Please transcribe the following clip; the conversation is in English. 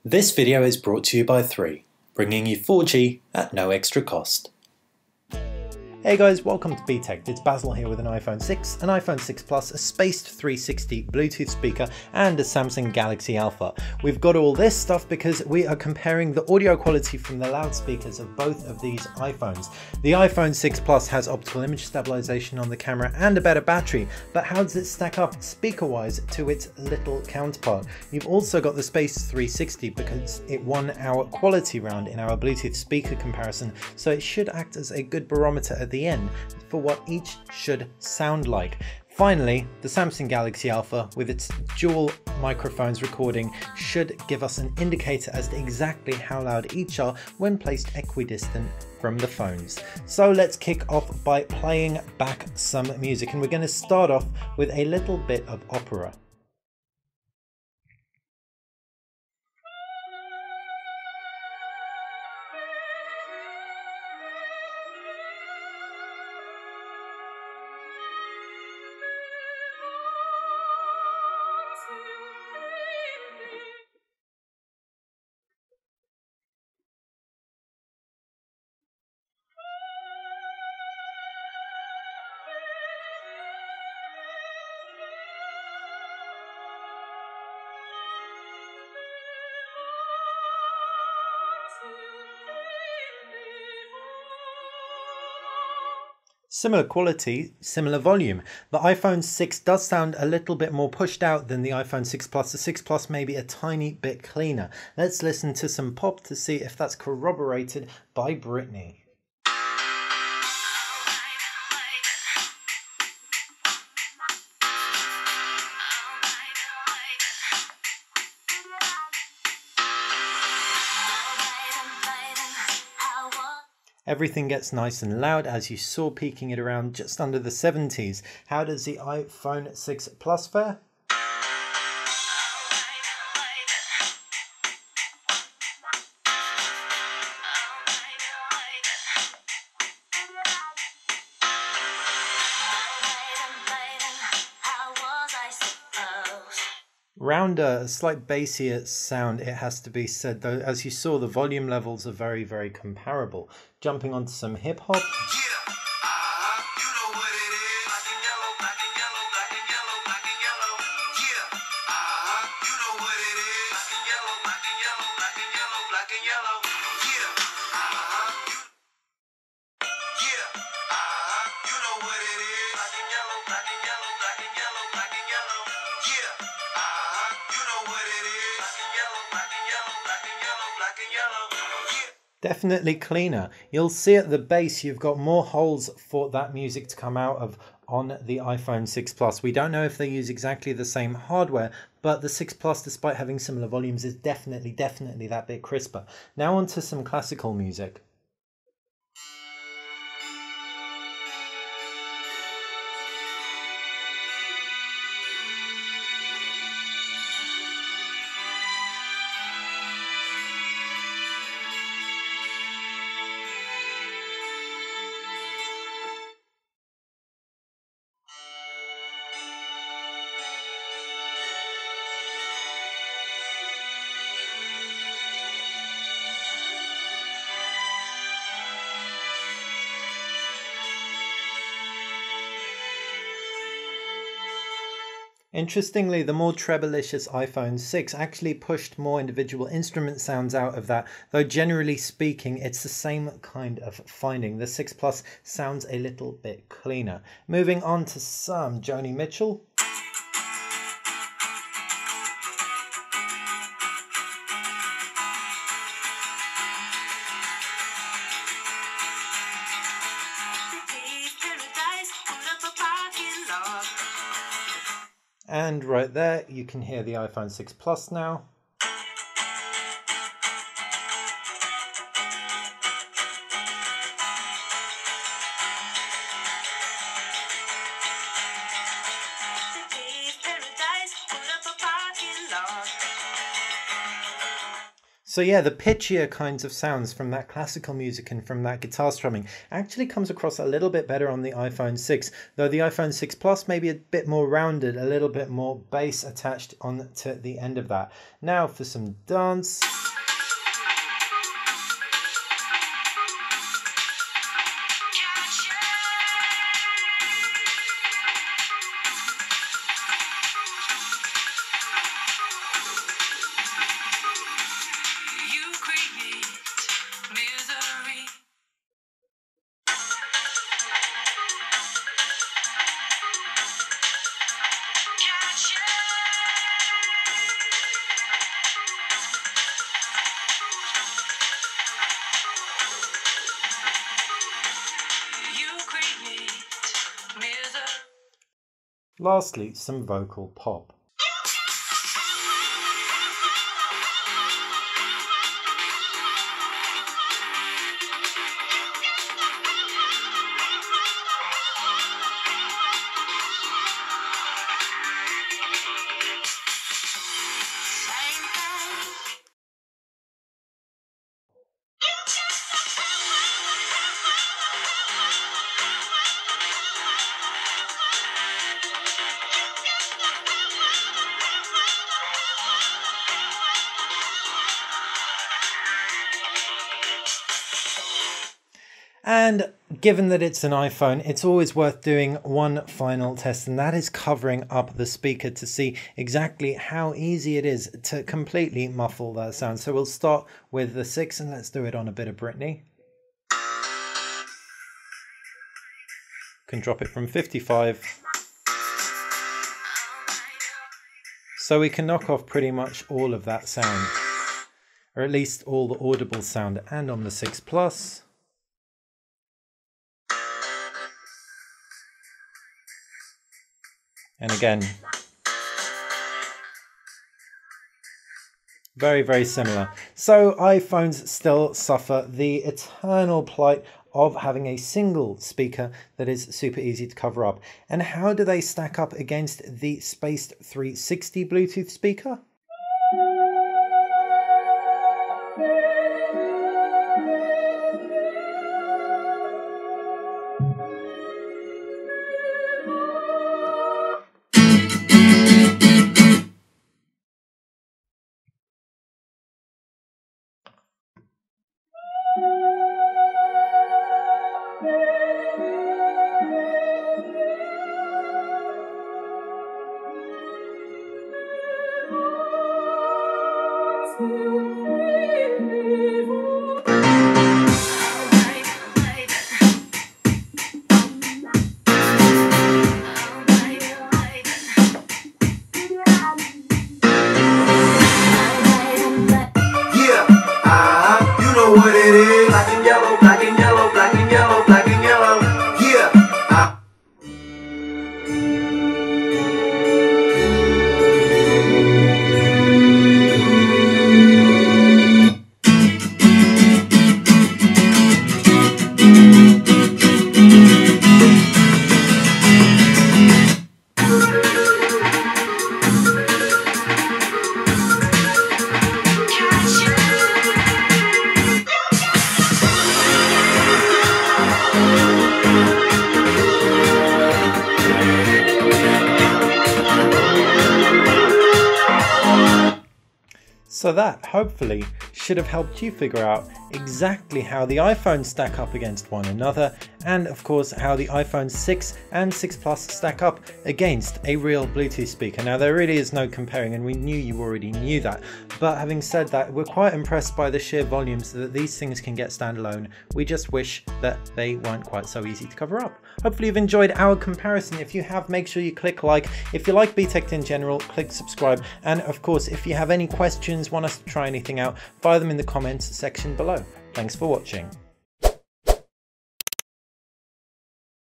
This video is brought to you by 3, bringing you 4G at no extra cost. Hey guys, welcome to BTech. It's Basil here with an iPhone 6, an iPhone 6 Plus, a spaced 360 Bluetooth speaker and a Samsung Galaxy Alpha. We've got all this stuff because we are comparing the audio quality from the loudspeakers of both of these iPhones. The iPhone 6 Plus has optical image stabilization on the camera and a better battery, but how does it stack up speaker-wise to its little counterpart? You've also got the spaced 360 because it won our quality round in our Bluetooth speaker comparison, so it should act as a good barometer at the end for what each should sound like. Finally, the Samsung Galaxy Alpha with its dual microphones recording should give us an indicator as to exactly how loud each are when placed equidistant from the phones. So let's kick off by playing back some music, and we're going to start off with a little bit of opera. Similar quality, similar volume. The iPhone 6 does sound a little bit more pushed out than the iPhone 6 Plus. The 6 Plus may be a tiny bit cleaner. Let's listen to some pop to see if that's corroborated by Britney. Everything gets nice and loud, as you saw, peaking it around just under the 70s. How does the iPhone 6 Plus fare? Rounder, a slight bassier sound, it has to be said, though as you saw the volume levels are very comparable. Jumping onto some hip hop. Definitely cleaner. You'll see at the bass you've got more holes for that music to come out of on the iPhone 6 Plus. We don't know if they use exactly the same hardware, but the 6 Plus, despite having similar volumes, is definitely that bit crisper. Now onto some classical music. Interestingly, the more treble-licious iPhone 6 actually pushed more individual instrument sounds out of that, though generally speaking it's the same kind of finding. The 6 Plus sounds a little bit cleaner. Moving on to some Joni Mitchell. And right there, you can hear the iPhone 6 Plus now. So yeah, the pitchier kinds of sounds from that classical music and from that guitar strumming actually comes across a little bit better on the iPhone 6, though the iPhone 6 Plus may be a bit more rounded, a little bit more bass attached on to the end of that. Now for some dance. Lastly, some vocal pop. And given that it's an iPhone, it's always worth doing one final test, and that is covering up the speaker to see exactly how easy it is to completely muffle that sound. So we'll start with the 6 and let's do it on a bit of Britney. Can drop it from 55. So we can knock off pretty much all of that sound, or at least all the audible sound. And on the 6 Plus. And again, very, very similar. So iPhones still suffer the eternal plight of having a single speaker that is super easy to cover up. And how do they stack up against the Spaced 360 Bluetooth speaker? What it is, black and yellow, black and yellow, black and yellow, black and yellow, yeah. So that, hopefully, should have helped you figure out exactly how the iPhones stack up against one another, and of course how the iPhone 6 and 6 Plus stack up against a real Bluetooth speaker. Now there really is no comparing, and we knew you already knew that, but having said that, we're quite impressed by the sheer volumes that these things can get standalone. We just wish that they weren't quite so easy to cover up. Hopefully you've enjoyed our comparison. If you have, make sure you click like. If you like BTech in general, click subscribe, and of course if you have any questions, want us to try anything out, fire them in the comments section below. Thanks for watching.